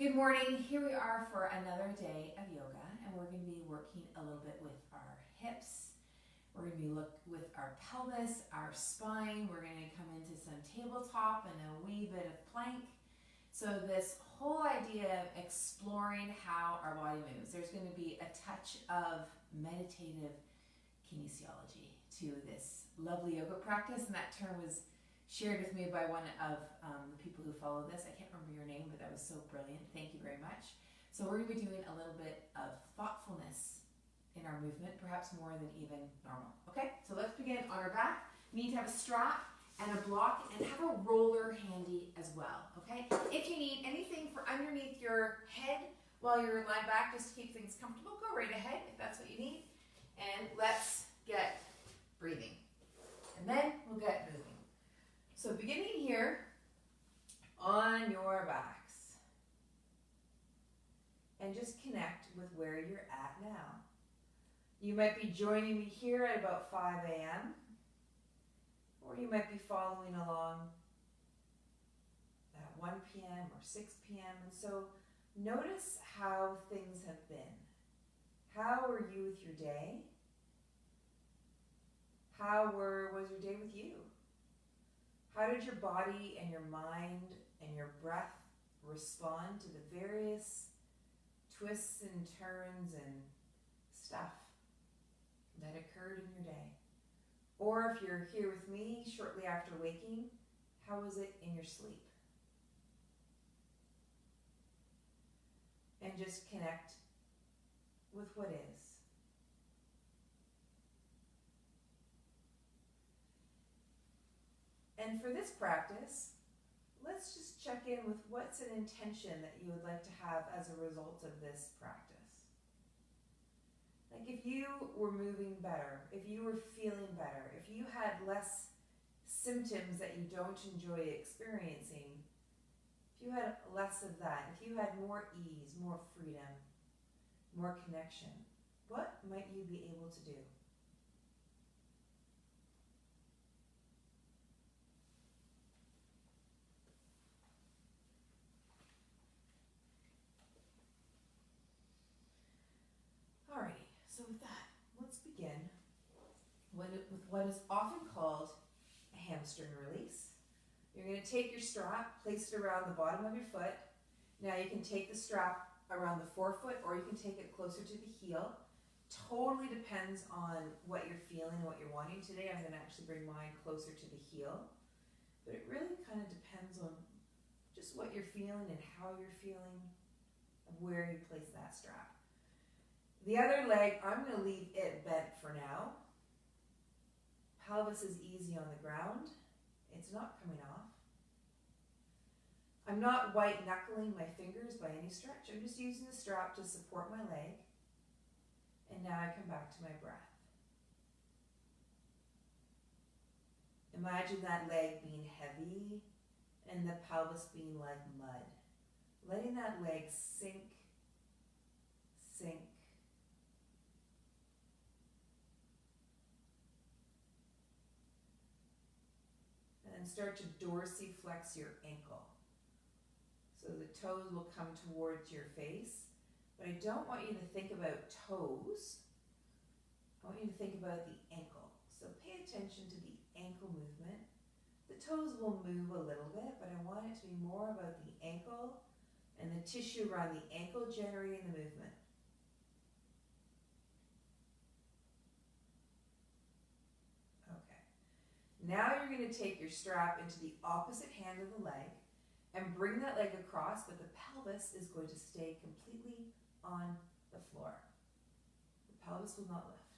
Good morning. Here we are for another day of yoga, and we're going to be working a little bit with our hips. We're going to be with our pelvis, our spine. We're going to come into some tabletop and a wee bit of plank. So this whole idea of exploring how our body moves, there's going to be a touch of meditative kinesiology to this lovely yoga practice, and that term was shared with me by one of the people who follow this. I can't remember your name, but that was so brilliant. Thank you very much. So we're going to be doing a little bit of thoughtfulness in our movement, perhaps more than even normal. Okay, so let's begin on our back. You need to have a strap and a block and have a roller handy as well. Okay, if you need anything for underneath your head while you're lying back, just to keep things comfortable, go right ahead if that's what you need. And let's get breathing. And then we'll get moving. So beginning here on your backs, and just connect with where you're at now. You might be joining me here at about 5 a.m. or you might be following along at 1 p.m. or 6 p.m. And so notice how things have been. How were you with your day? How was your day with you? How did your body and your mind and your breath respond to the various twists and turns and stuff that occurred in your day? Or if you're here with me shortly after waking, how was it in your sleep? And just connect with what is. And for this practice, let's just check in with what's an intention that you would like to have as a result of this practice. Like if you were moving better, if you were feeling better, if you had less symptoms that you don't enjoy experiencing, if you had less of that, if you had more ease, more freedom, more connection, what might you be able to do? Alrighty, so with that, let's begin with what is often called a hamstring release. You're going to take your strap, place it around the bottom of your foot. Now you can take the strap around the forefoot or you can take it closer to the heel. Totally depends on what you're feeling and what you're wanting. Today I'm going to actually bring mine closer to the heel. But it really kind of depends on just what you're feeling and how you're feeling and where you place that strap. The other leg, I'm going to leave it bent for now. Pelvis is easy on the ground. It's not coming off. I'm not white knuckling my fingers by any stretch. I'm just using the strap to support my leg. And now I come back to my breath. Imagine that leg being heavy and the pelvis being like mud. Letting that leg sink, sink, and start to dorsiflex your ankle. So the toes will come towards your face, but I don't want you to think about toes. I want you to think about the ankle. So pay attention to the ankle movement. The toes will move a little bit, but I want it to be more about the ankle and the tissue around the ankle generating the movement. Now you're going to take your strap into the opposite hand of the leg and bring that leg across, but the pelvis is going to stay completely on the floor. The pelvis will not lift.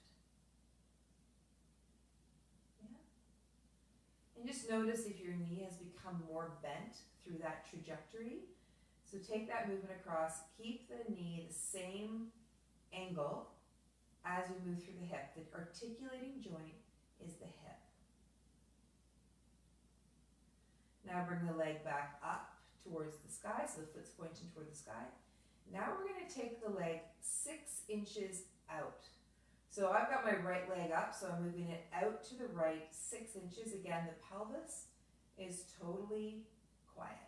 Yeah? And just notice if your knee has become more bent through that trajectory. So take that movement across, keep the knee the same angle as you move through the hip. The articulating joint is the hip. Now bring the leg back up towards the sky, so the foot's pointing toward the sky. Now we're going to take the leg 6 inches out. So I've got my right leg up, so I'm moving it out to the right 6 inches. Again, the pelvis is totally quiet.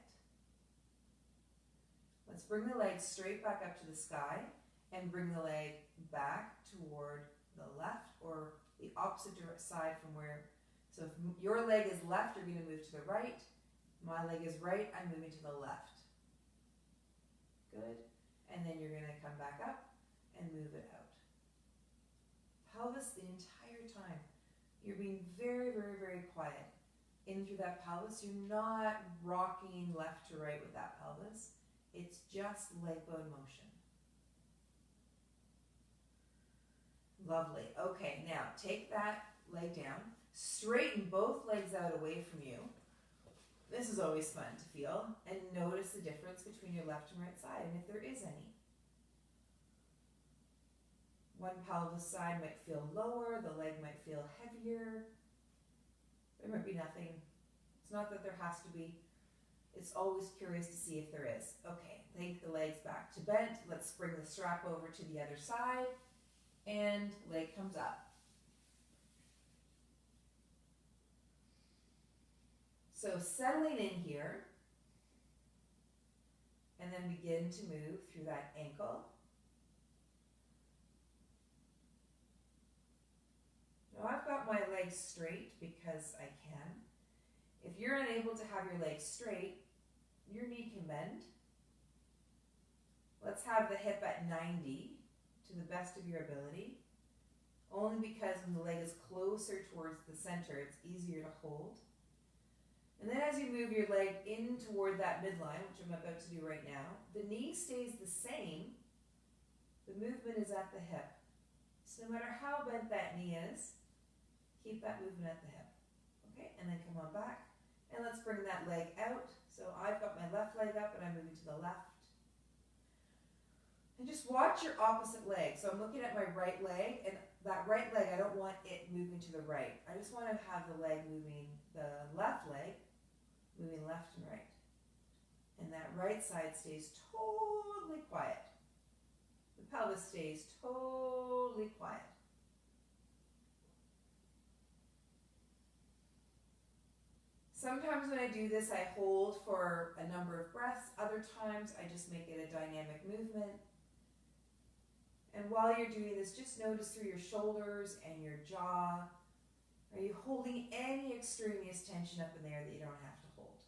Let's bring the leg straight back up to the sky and bring the leg back toward the left or the opposite side from where. So if your leg is left, you're going to move to the right. My leg is right, I'm moving to the left. Good. And then you're going to come back up and move it out. Pelvis the entire time. You're being very, very, very quiet. In through that pelvis, you're not rocking left to right with that pelvis. It's just leg bone motion. Lovely. Okay, now take that leg down. Straighten both legs out away from you. This is always fun to feel. And notice the difference between your left and right side, and if there is any. One pelvis side might feel lower, the leg might feel heavier. There might be nothing. It's not that there has to be. It's always curious to see if there is. Okay, take the legs back to bent. Let's bring the strap over to the other side. And leg comes up. So settling in here. And then begin to move through that ankle. Now I've got my legs straight because I can. If you're unable to have your legs straight, your knee can bend. Let's have the hip at 90 to the best of your ability. Only because when the leg is closer towards the center, it's easier to hold. And then as you move your leg in toward that midline, which I'm about to do right now, the knee stays the same. The movement is at the hip. So no matter how bent that knee is, keep that movement at the hip. Okay, and then come on back. And let's bring that leg out. So I've got my left leg up and I'm moving to the left. And just watch your opposite leg. So I'm looking at my right leg, and that right leg, I don't want it moving to the right. I just want to have the leg moving, the left leg, moving left and right. And that right side stays totally quiet. The pelvis stays totally quiet. Sometimes when I do this, I hold for a number of breaths. Other times, I just make it a dynamic movement. And while you're doing this, just notice through your shoulders and your jaw, are you holding any extraneous tension up in there that you don't have to hold?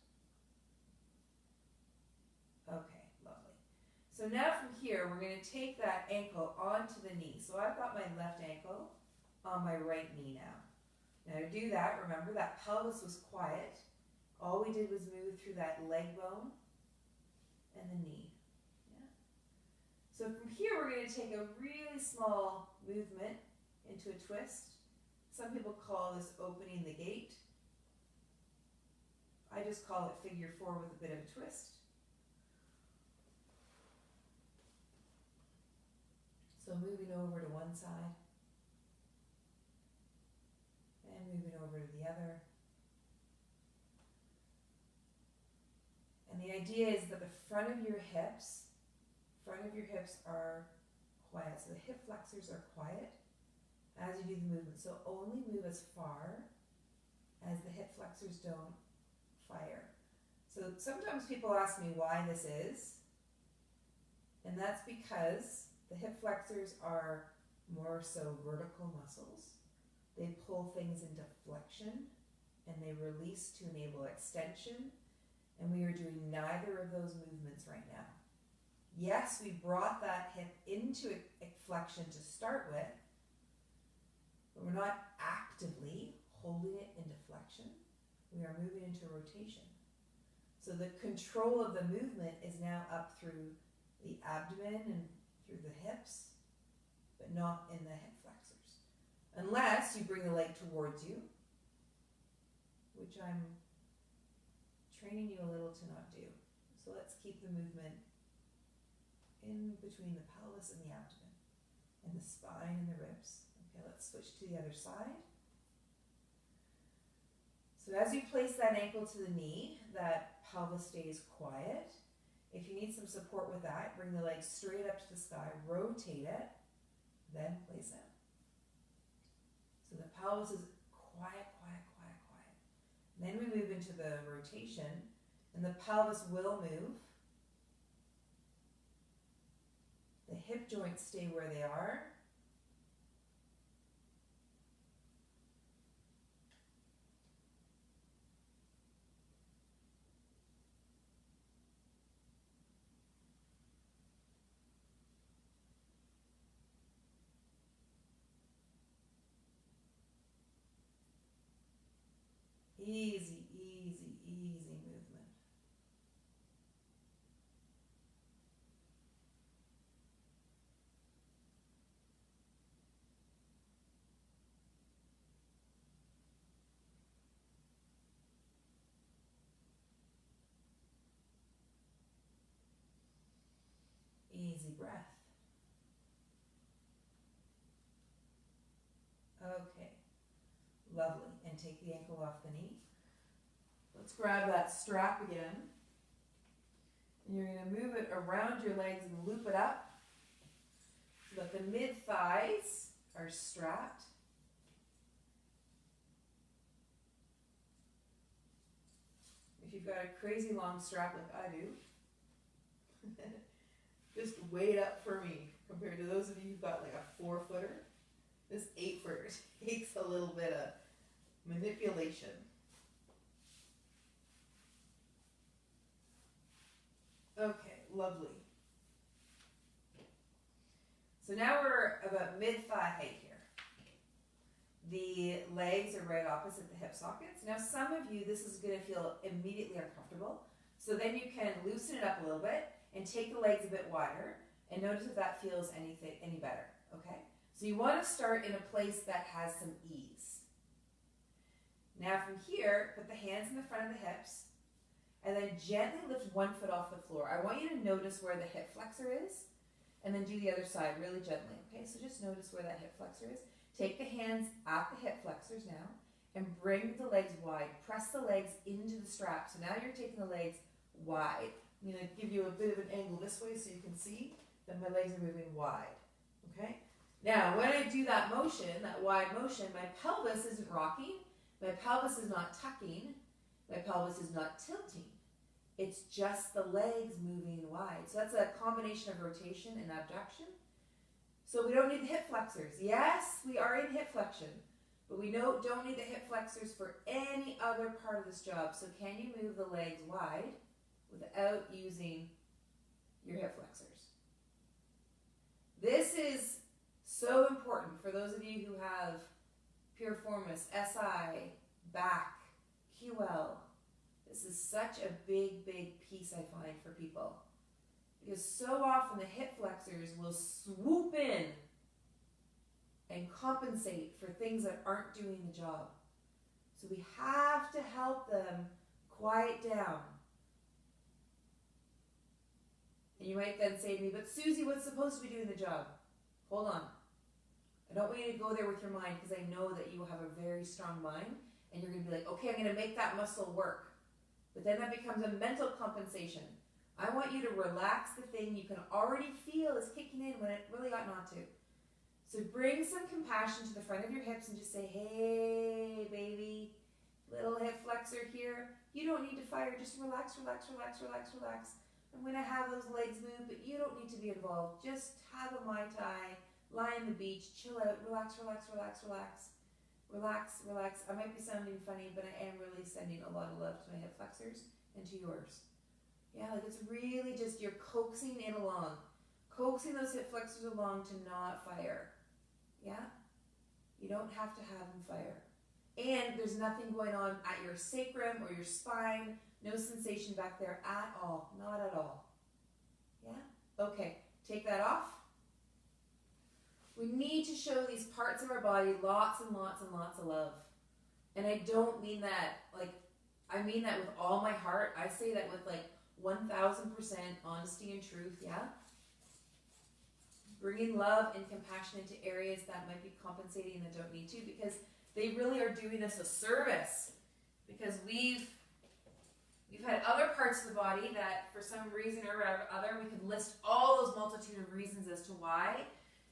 Okay, lovely. So now from here, we're going to take that ankle onto the knee. So I've got my left ankle on my right knee now. Now to do that, remember that pelvis was quiet. All we did was move through that leg bone and the knee. Yeah. So from here, we're going to take a really small movement into a twist. Some people call this opening the gate. I just call it figure 4 with a bit of a twist. So moving over to one side. And moving over to the other. And the idea is that the front of your hips are quiet. So the hip flexors are quiet as you do the movement. So only move as far as the hip flexors don't fire. So sometimes people ask me why this is. And that's because the hip flexors are more so vertical muscles. They pull things into flexion and they release to enable extension. And we are doing neither of those movements right now. Yes, we brought that hip into flexion to start with, but we're not actively holding it into flexion. We are moving into rotation. So the control of the movement is now up through the abdomen and through the hips, but not in the hip flexors. Unless you bring the leg towards you, which I'm training you a little to not do. So let's keep the movement in between the pelvis and the abdomen, and the spine and the ribs. Okay, let's switch to the other side. So as you place that ankle to the knee, that pelvis stays quiet. If you need some support with that, bring the leg straight up to the sky, rotate it, then place it. So the pelvis is quiet, quiet, quiet, quiet. Then we move into the rotation, and the pelvis will move. hip joints stay where they are. Easy, easy, easy movement. Easy breath. Okay, lovely. And take the ankle off the knee. Let's grab that strap again. And you're going to move it around your legs and loop it up so that the mid-thighs are strapped. If you've got a crazy long strap like I do, just wait up for me compared to those of you who've got like a 4-footer. This 8-footer takes a little bit of manipulation. Okay, lovely. So now we're about mid-thigh height here. The legs are right opposite the hip sockets. Now some of you, this is going to feel immediately uncomfortable. So then you can loosen it up a little bit and take the legs a bit wider and notice if that feels any better, okay? So you want to start in a place that has some ease. Now from here, put the hands in the front of the hips and then gently lift one foot off the floor. I want you to notice where the hip flexor is and then do the other side really gently, okay? So just notice where that hip flexor is. Take the hands at the hip flexors now and bring the legs wide. Press the legs into the strap. So now you're taking the legs wide. I'm going to give you a bit of an angle this way so you can see that my legs are moving wide, okay? Now, when I do that motion, that wide motion, my pelvis isn't rocking, my pelvis is not tucking, my pelvis is not tilting. It's just the legs moving wide. So that's a combination of rotation and abduction. So we don't need the hip flexors. Yes, we are in hip flexion, but we don't need the hip flexors for any other part of this job. So can you move the legs wide without using your hip flexors? This is so important for those of you who have piriformis, SI, back, QL. This is such a big, big piece I find for people. Because so often the hip flexors will swoop in and compensate for things that aren't doing the job. So we have to help them quiet down. And you might then say to me, but Susie, what's supposed to be doing the job? Hold on. I don't want you to go there with your mind because I know that you will have a very strong mind and you're going to be like, okay, I'm going to make that muscle work. But then that becomes a mental compensation. I want you to relax the thing you can already feel is kicking in when it really ought not to. So bring some compassion to the front of your hips and just say, hey, baby, little hip flexor here. You don't need to fire. Just relax, relax, relax, relax, relax. I'm going to have those legs move, but you don't need to be involved. Just have a Mai Tai, lie on the beach, chill out, relax, relax, relax, relax. Relax, relax. I might be sounding funny, but I am really sending a lot of love to my hip flexors and to yours. Yeah, like it's really just, you're coaxing it along. Coaxing those hip flexors along to not fire. Yeah? You don't have to have them fire. And there's nothing going on at your sacrum or your spine. No sensation back there at all. Not at all. Yeah? Okay, take that off. We need to show these parts of our body lots and lots and lots of love. And I don't mean that, like, I mean that with all my heart. I say that with like 1000% honesty and truth, yeah? Bringing love and compassion into areas that might be compensating that don't need to, because they really are doing us a service. Because we've had other parts of the body that for some reason or other, we could list all those multitude of reasons as to why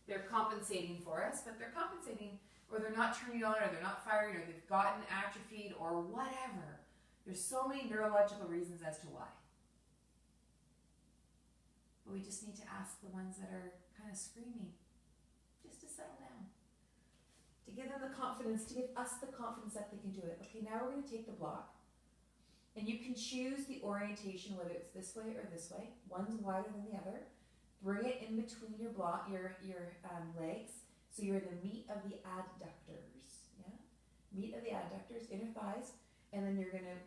they're compensating for us, but they're compensating, or they're not turning on, or they're not firing, or they've gotten atrophied, or whatever. There's so many neurological reasons as to why. but we just need to ask the ones that are kind of screaming just to settle down. To give them the confidence, to give us the confidence that they can do it. Okay, now we're going to take the block. And you can choose the orientation, whether it's this way or this way. One's wider than the other. Bring it in between your block, your legs, so you're in the meat of the adductors. Yeah, meat of the adductors, inner thighs, and then you're gonna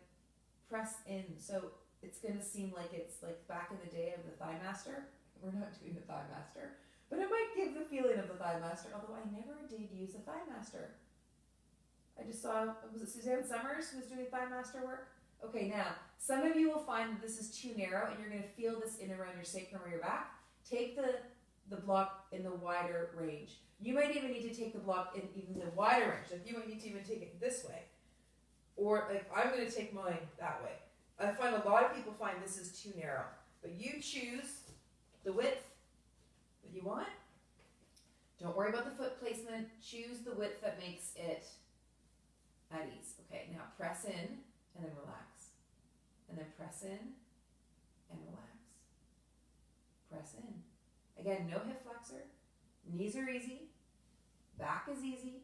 press in. So it's gonna seem like it's like back in the day of the Thigh Master. We're not doing the Thigh Master, but it might give the feeling of the Thigh Master. Although I never did use the Thigh Master. I just saw, was it Suzanne Summers who was doing Thigh Master work? Okay, now, some of you will find that this is too narrow and you're going to feel this in around your sacrum or your back. Take the block in the wider range. You might even need to take the block in even the wider range. Like you might need to even take it this way. Or like I'm going to take mine that way. I find a lot of people find this is too narrow. But you choose the width that you want. Don't worry about the foot placement. Choose the width that makes it at ease. Okay, now press in. And then relax. And then press in and relax. Press in. Again, no hip flexor. Knees are easy. Back is easy.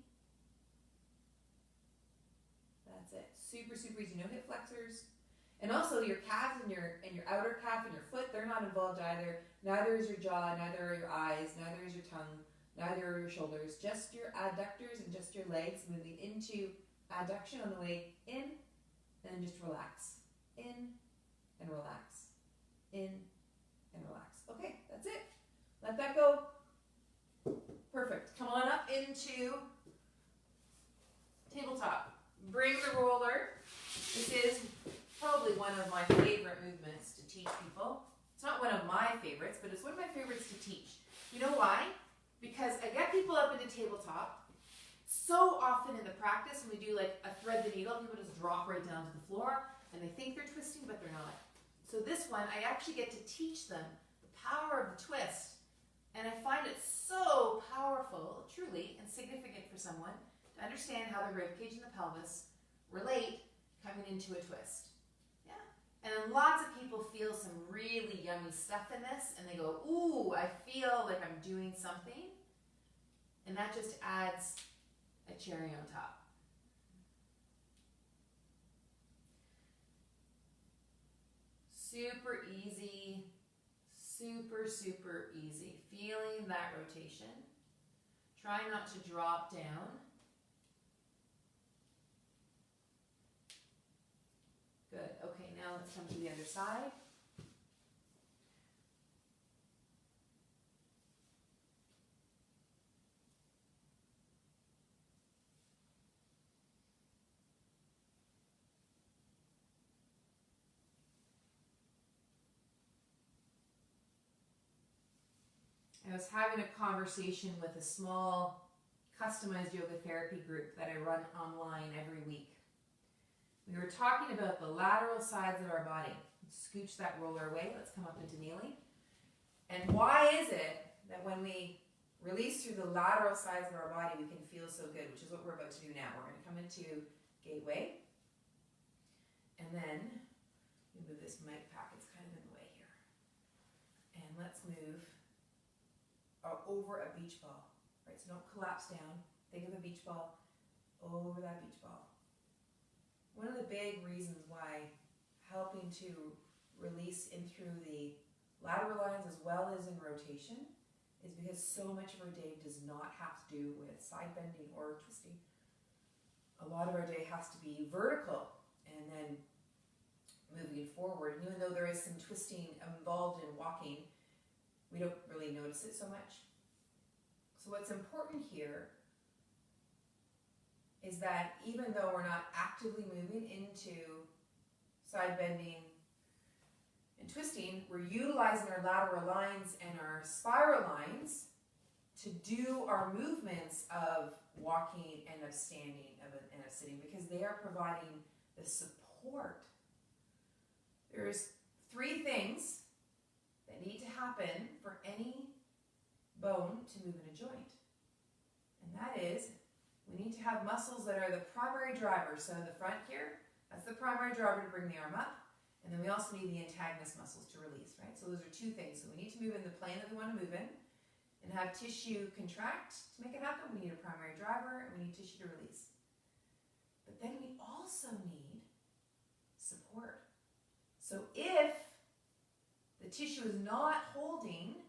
That's it. Super, super easy. No hip flexors. And also your calves and your outer calf and your foot, they're not involved either. Neither is your jaw, neither are your eyes, neither is your tongue, neither are your shoulders. Just your adductors and just your legs moving into adduction on the way in. And then just relax. In and relax. In and relax. Okay, that's it. Let that go. Perfect. Come on up into tabletop. Bring the roller. This is probably one of my favorite movements to teach people. It's not one of my favorites, but it's one of my favorites to teach. You know why? Because I get people up into tabletop. So often in the practice, when we do like a thread the needle, people just drop right down to the floor and they think they're twisting, but they're not. So this one, I actually get to teach them the power of the twist. And I find it so powerful, truly, and significant for someone to understand how the ribcage and the pelvis relate coming into a twist. Yeah. And then lots of people feel some really yummy stuff in this and they go, ooh, I feel like I'm doing something. And that just adds a cherry on top. Super easy, super, super easy. Feeling that rotation. Try not to drop down. Good. Okay, now let's come to the other side. I was having a conversation with a small customized yoga therapy group that I run online every week. We were talking about the lateral sides of our body. Scooch that roller away. Let's come up into kneeling. And why is it that when we release through the lateral sides of our body, we can feel so good, which is what we're about to do now. We're going to come into gateway. And then we move this mic pack. It's kind of in the way here. And let's move over a beach ball, right? So don't collapse down. Think of a beach ball over that beach ball. One of the big reasons why helping to release in through the lateral lines as well as in rotation is because so much of our day does not have to do with side bending or twisting. A lot of our day has to be vertical and then moving forward. And even though there is some twisting involved in walking, we don't really notice it so much. So what's important here is that even though we're not actively moving into side bending and twisting, we're utilizing our lateral lines and our spiral lines to do our movements of walking and of standing and of sitting, because they are providing the support. There's 3 things that need to happen for any bone to move in a joint. And that is, we need to have muscles that are the primary driver. So the front here, that's the primary driver to bring the arm up. And then we also need the antagonist muscles to release, right? So those are two things. So we need to move in the plane that we want to move in and have tissue contract to make it happen. We need a primary driver and we need tissue to release. But then we also need support. So if the tissue is not holding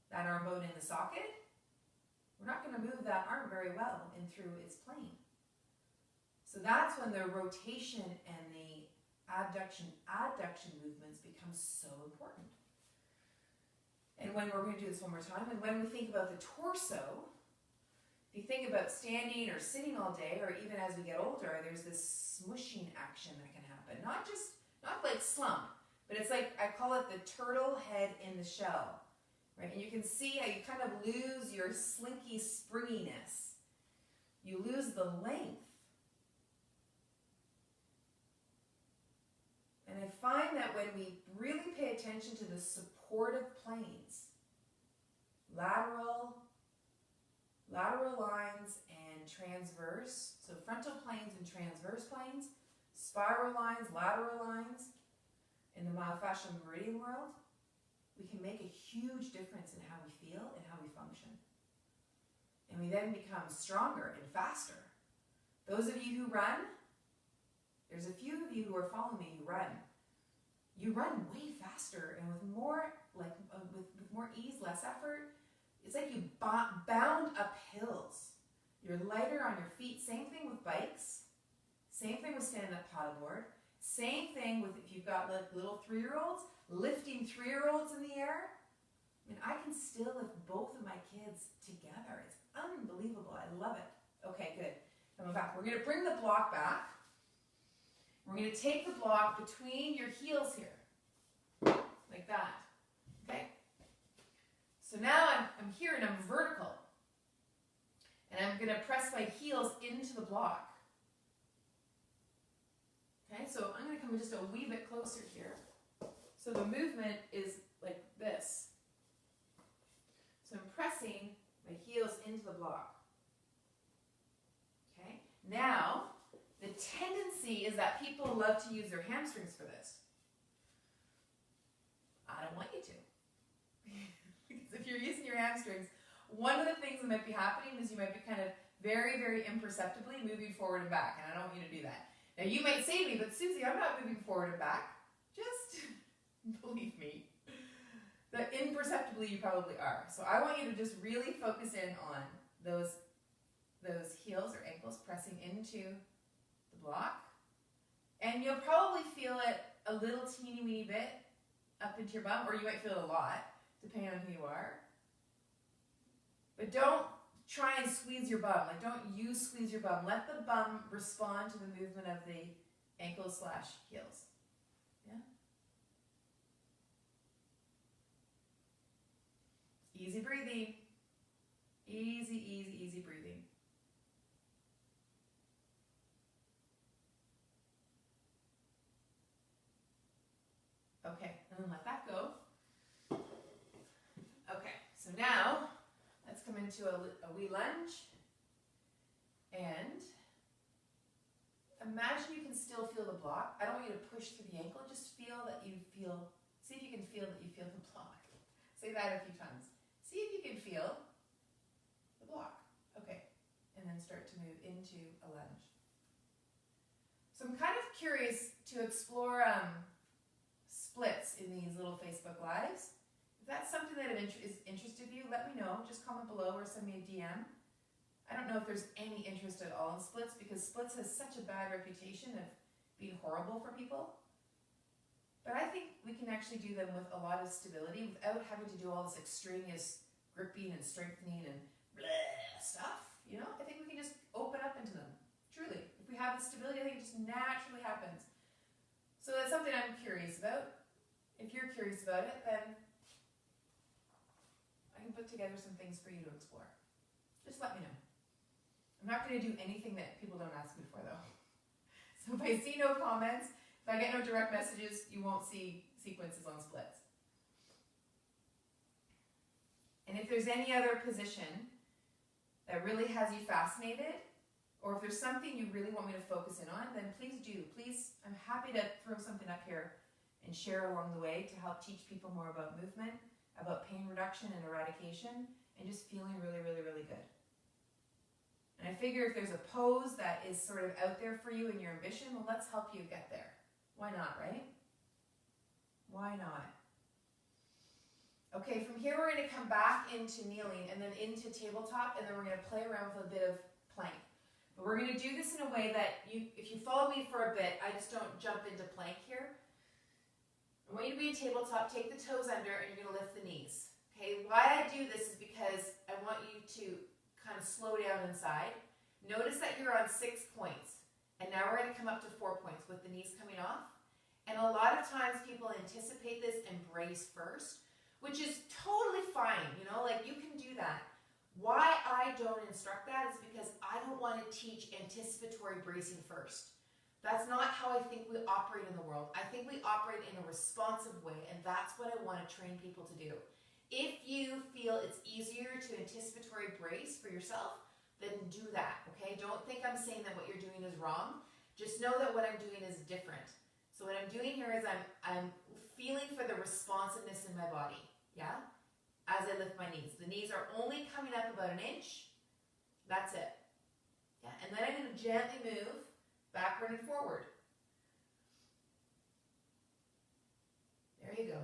that arm bone in the socket, we're not going to move that arm very well in through its plane. So that's when the rotation and the adduction movements become so important. And when we're going to do this one more time, and when we think about the torso, if you think about standing or sitting all day, or even as we get older, there's this smushing action that can happen. Not like slump, but it's like, I call it the turtle head in the shell, right? And you can see how you kind of lose your slinky springiness. You lose the length. And I find that when we really pay attention to the supportive planes, lateral lines and transverse, so frontal planes and transverse planes, spiral lines, lateral lines, in the myofascial meridian world, we can make a huge difference in how we feel and how we function. And we then become stronger and faster. Those of you who run, there's a few of you who are following me who run. You run way faster and with more ease, less effort. It's like you bound up hills. You're lighter on your feet. Same thing with bikes. Same thing with stand-up paddleboard. Same thing with if you've got little 3-year-olds, lifting 3-year-olds in the air. I mean, I can still lift both of my kids together. It's unbelievable. I love it. Okay, good. Coming back. We're going to bring the block back. We're going to take the block between your heels here, like that, okay? So now I'm here and I'm vertical, and I'm going to press my heels into the block. Okay, so I'm going to come just a wee bit closer here. So the movement is like this. So I'm pressing my heels into the block. Okay, now, the tendency is that people love to use their hamstrings for this. I don't want you to. Because if you're using your hamstrings, one of the things that might be happening is you might be kind of very, very imperceptibly moving forward and back, and I don't want you to do that. Now you might say to me, but Susie, I'm not moving forward and back. Just believe me, that imperceptibly you probably are. So I want you to just really focus in on those heels or ankles pressing into the block, and you'll probably feel it a little teeny weeny bit up into your bum, or you might feel it a lot, depending on who you are. But don't try and squeeze your bum. Like, don't you squeeze your bum. Let the bum respond to the movement of the ankles / heels. Yeah? Easy breathing. Easy, easy, easy breathing. Okay, and then let that go. Okay, so now let's come into a wee lunge. And imagine you can still feel the block. I don't want you to push through the ankle, just feel that you feel, see if you can feel that you feel the block. Say that a few times. See if you can feel the block. Okay, and then start to move into a lunge. So I'm kind of curious to explore splits in these little Facebook Lives. If that's something that is interested you, let me know. Just comment below or send me a DM. I don't know if there's any interest at all in splits, because splits has such a bad reputation of being horrible for people. But I think we can actually do them with a lot of stability without having to do all this extraneous gripping and strengthening and bleh stuff. You know, I think we can just open up into them. Truly. If we have the stability, I think it just naturally happens. So that's something I'm curious about. If you're curious about it, then I can put together some things for you to explore. Just let me know. I'm not going to do anything that people don't ask me for, though. So if I see no comments, if I get no direct messages, you won't see sequences on splits. And if there's any other position that really has you fascinated, or if there's something you really want me to focus in on, then please do. Please, I'm happy to throw something up here and share along the way to help teach people more about movement, about pain reduction and eradication, and just feeling really, really, really good. And I figure if there's a pose that is sort of out there for you in your ambition, well, let's help you get there. Why not, right? Why not? Okay, from here we're going to come back into kneeling and then into tabletop, and then we're going to play around with a bit of plank. But we're going to do this in a way that if you follow me for a bit, I just don't jump into plank here. I want you to be a tabletop, take the toes under, and you're going to lift the knees. Okay, why I do this is because I want you to kind of slow down inside. Notice that you're on 6 points, and now we're going to come up to 4 points with the knees coming off. And a lot of times people anticipate this and brace first, which is totally fine, you know, like you can do that. Why I don't instruct that is because I don't want to teach anticipatory bracing first. That's not how I think we operate in the world. I think we operate in a responsive way, and that's what I want to train people to do. If you feel it's easier to anticipatory brace for yourself, then do that, okay? Don't think I'm saying that what you're doing is wrong. Just know that what I'm doing is different. So what I'm doing here is I'm feeling for the responsiveness in my body, yeah? As I lift my knees. The knees are only coming up about 1 inch. That's it. Yeah, and then I'm going to gently move backward and forward. There you go.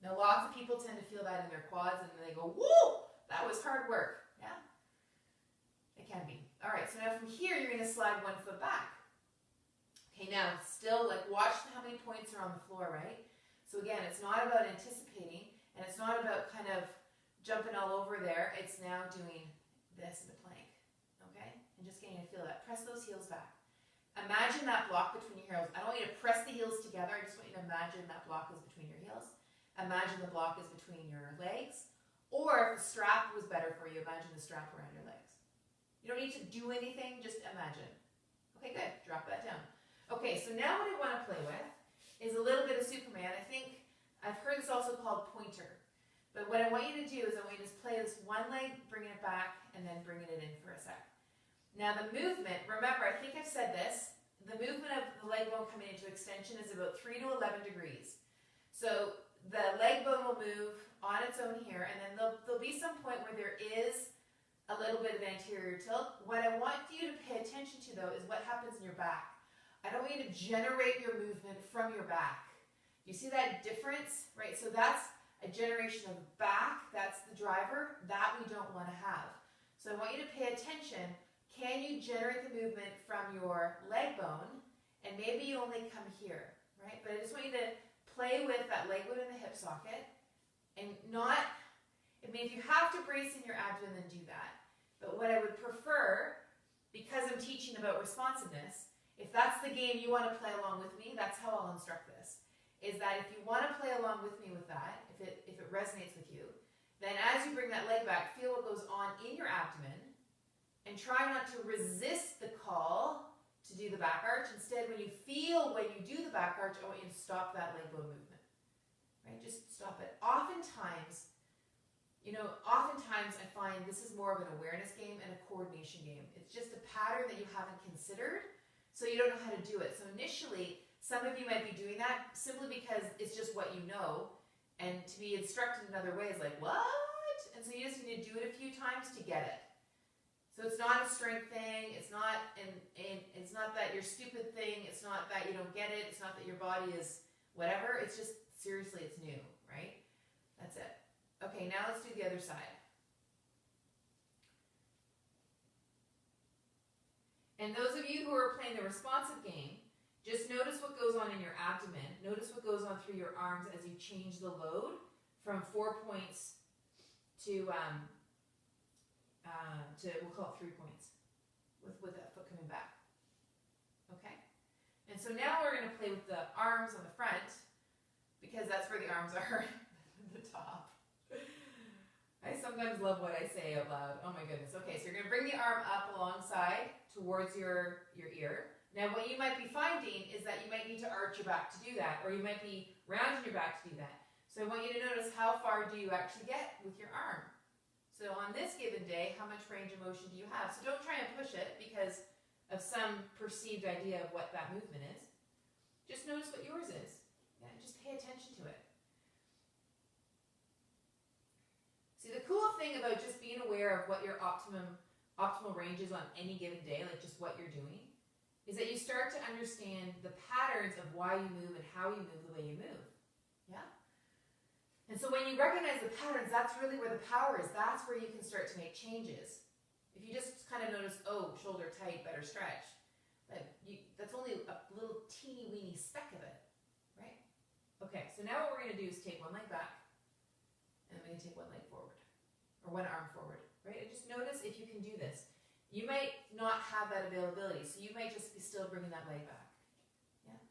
Now lots of people tend to feel that in their quads and then they go, whoa, that was hard work. Yeah, it can be. All right, so now from here you're going to slide 1 foot back. Okay, now still like watch how many points are on the floor, right? So again, it's not about anticipating, and it's not about kind of jumping all over there. It's now doing this in the plank, okay? And just getting to feel that. Press those heels back. Imagine that block between your heels. I don't want you to press the heels together. I just want you to imagine that block is between your heels. Imagine the block is between your legs. Or if the strap was better for you, imagine the strap around your legs. You don't need to do anything, just imagine. Okay, good. Drop that down. Okay, so now what I want to play with is a little bit of Superman. I think I've heard this also called pointer. But what I want you to do is I want you to play this one leg, bringing it back, and then bringing it in for a sec. Now the movement, remember, I think I've said this, the movement of the leg bone coming into extension is about 3 to 11 degrees. So the leg bone will move on its own here, and then there'll be some point where there is a little bit of anterior tilt. What I want you to pay attention to, though, is what happens in your back. I don't want you to generate your movement from your back. You see that difference, right? So that's a generation of back, that's the driver, that we don't want to have. So I want you to pay attention. Can you generate the movement from your leg bone? And maybe you only come here, right? But I just want you to play with that leg bone in the hip socket and not, I mean, if you have to brace in your abdomen, then do that. But what I would prefer, because I'm teaching about responsiveness, if that's the game you want to play along with me, that's how I'll instruct this. Is that if you want to play along with me with that, if it resonates with you, then as you bring that leg back, feel what goes on in your abdomen and try not to resist the call to do the back arch. Instead, when you feel when you do the back arch, I want you to stop that leg bone movement. Right? Just stop it. Oftentimes I find this is more of an awareness game and a coordination game. It's just a pattern that you haven't considered. So you don't know how to do it. So initially, some of you might be doing that simply because it's just what you know. And to be instructed in other ways, like, what? And so you just need to do it a few times to get it. So it's not a strength thing. It's not it's not that you're stupid thing. It's not that you don't get it. It's not that your body is whatever. It's just, seriously, it's new, right? That's it. Okay, now let's do the other side. And those of you who are playing the responsive game, just notice what goes on in your abdomen. Notice what goes on through your arms as you change the load from 4 points to we'll call it 3 points with that foot coming back. Okay? And so now we're going to play with the arms on the front because that's where the arms are at the top. I sometimes love what I say out loud. Oh my goodness. Okay, so you're going to bring the arm up alongside towards your ear. Now what you might be finding is that you might need to arch your back to do that, or you might be rounding your back to do that. So I want you to notice how far do you actually get with your arm. So on this given day, how much range of motion do you have? So don't try and push it because of some perceived idea of what that movement is. Just notice what yours is. Yeah, just pay attention to it. See, the cool thing about just being aware of what your optimal range is on any given day, like just what you're doing, is that you start to understand the patterns of why you move and how you move the way you move. Yeah? And so when you recognize the patterns, that's really where the power is. That's where you can start to make changes. If you just kind of notice, oh, shoulder tight, better stretch, that's only a little teeny weeny speck of it, right? Okay, so now what we're going to do is take one leg back, and then we're going to take one leg forward, or one arm forward, right? And just notice if you can do this. You might not have that availability, so you might just be still bringing that leg back. Yeah?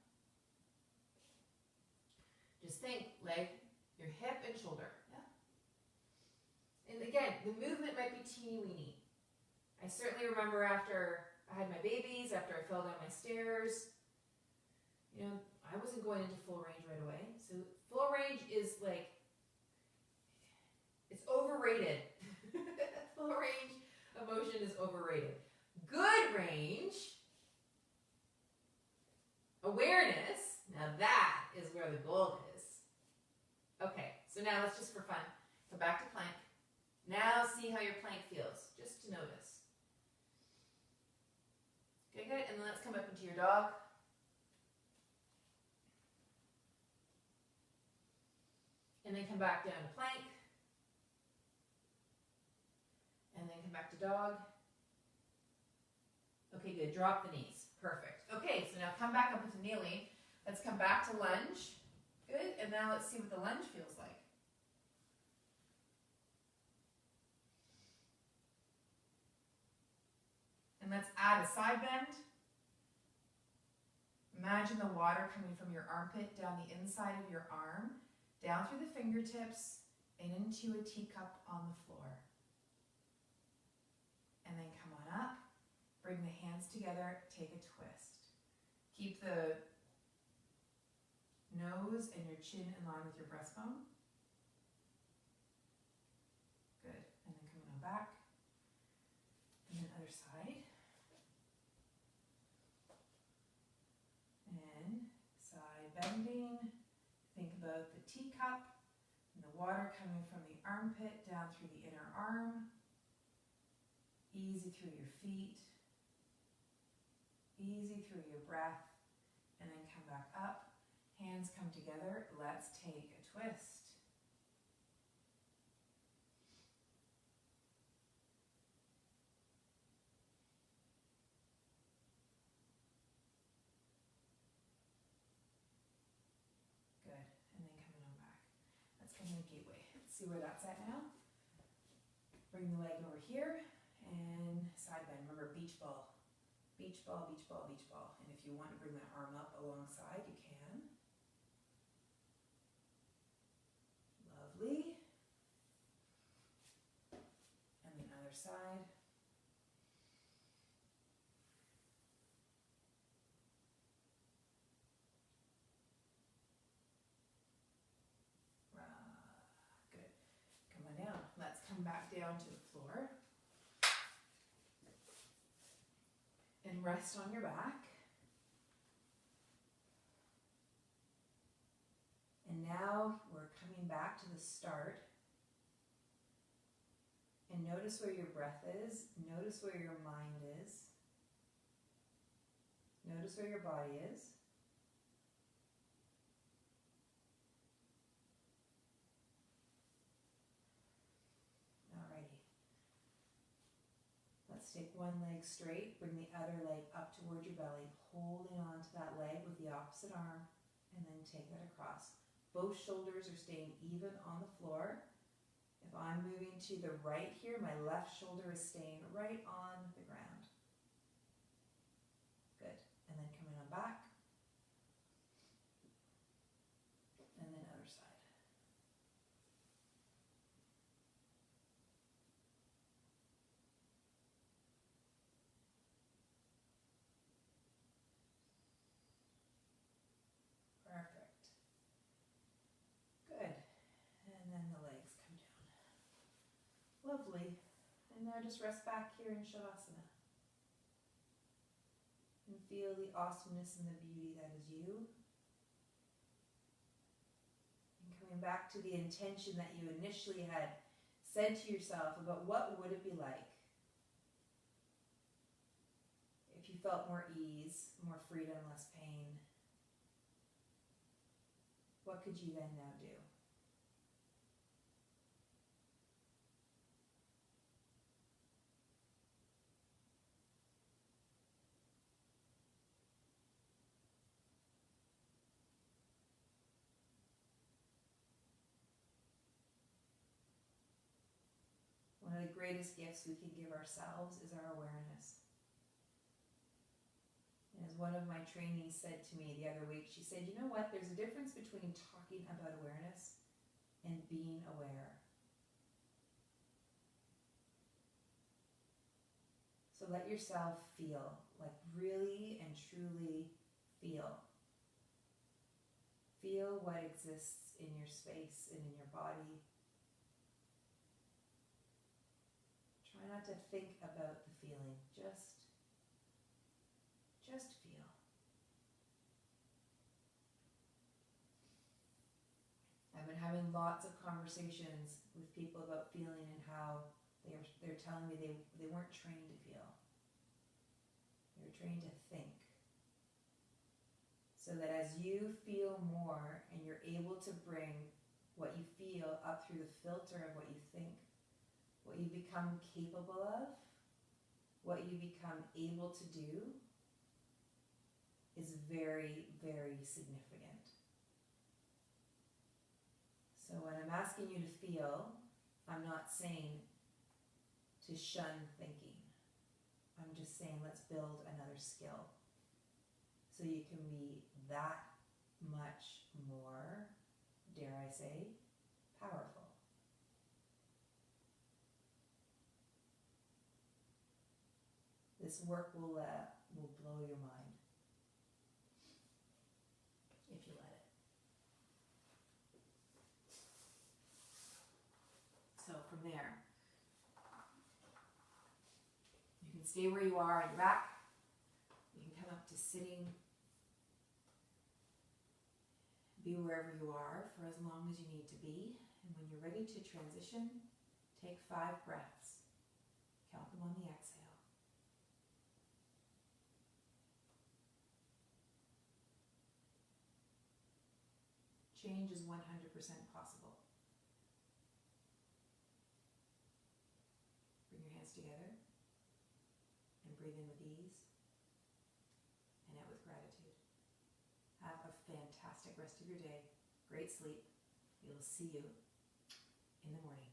Just think, leg, your hip and shoulder. Yeah? And again, the movement might be teeny weeny. I certainly remember after I had my babies, after I fell down my stairs, you know, I wasn't going into full range right away. So full range is like, it's overrated. Full range of motion is overrated. Good range, awareness, now that is where the gold is. Okay, so now let's just for fun, come back to plank. Now see how your plank feels, just to notice. Okay, good, and then let's come up into your dog. And then come back down to plank. And then come back to dog. Okay, good. Drop the knees. Perfect. Okay, so now come back up into kneeling. Let's come back to lunge. Good. And now let's see what the lunge feels like. And let's add a side bend. Imagine the water coming from your armpit down the inside of your arm, down through the fingertips, and into a teacup on the floor. And then come on up, bring the hands together, take a twist. Keep the nose and your chin in line with your breastbone. Good, and then coming on back. And then other side. And side bending. Think about the teacup and the water coming from the armpit down through the inner arm. Easy through your feet, easy through your breath, and then come back up. Hands come together. Let's take a twist. Good, and then coming on back. Let's come in the gateway. Let's see where that's at now. Bring the leg over here. And side bend. Remember, beach ball. Beach ball, beach ball, beach ball. And if you want to bring that arm up alongside, you can. Lovely. And the other side. Good. Come on down. Let's come back down to the floor. And rest on your back. And now we're coming back to the start. And notice where your breath is. Notice where your mind is. Notice where your body is. Alrighty. Let's take one leg straight, bring the other leg up towards your belly, holding on to that leg with the opposite arm, and then take that across. Both shoulders are staying even on the floor. If I'm moving to the right here, my left shoulder is staying right on the ground. Good. And then coming on back. And then other side. Perfect. Good. And then the legs come down. Lovely. And now just rest back here in Shavasana. And feel the awesomeness and the beauty that is you. coming back to the intention that you initially had said to yourself about what would it be like if you felt more ease, more freedom, less pain. What could you then now do? One of the greatest gifts we can give ourselves is our awareness. And as one of my trainees said to me the other week, she said, you know what, there's a difference between talking about awareness and being aware. So let yourself feel, like really and truly feel. Feel what exists in your space and in your body. Try not to think about the feeling, just feel. I've been having lots of conversations with people about feeling and how they're telling me they weren't trained to feel. They were trained to think. So that as you feel more and you're able to bring what you feel up through the filter of what you think, what you become capable of, what you become able to do, is very, very significant. So when I'm asking you to feel, I'm not saying to shun thinking. I'm just saying let's build another skill so you can be that much more, dare I say, powerful. This work will blow your mind if you let it. So from there, you can stay where you are on your back. You can come up to sitting. Be wherever you are for as long as you need to be. And when you're ready to transition, take 5 breaths. Count them on the exhale. Change is 100% possible. Bring your hands together and breathe in with ease and out with gratitude. Have a fantastic rest of your day. Great sleep. We will see you in the morning.